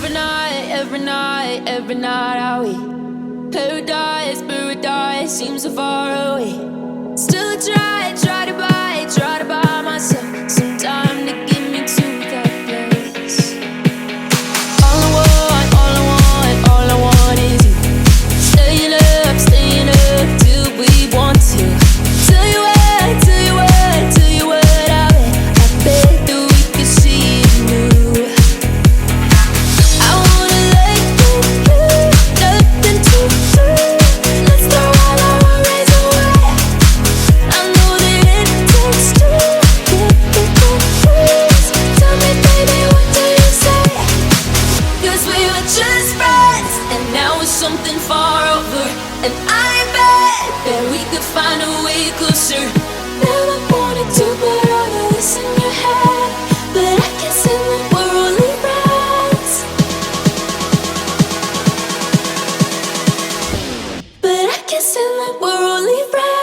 every night are we paradise, paradise seems so far away. Still try to buy myself some time to get me to that place. All I want is you. Staying up till we want to. Tell you what I bet that we could see it new. I wanna let you nothing to do. Let's throw all our worries away. I know that it takes two to get the confused. Tell me, baby, what do you say? 'Cause we were just friends, and now it's something far over. And I bet that we could find a way closer. Never wanted to put all of this in your head, but I can see that we're only friends. But I can see that we're only friends.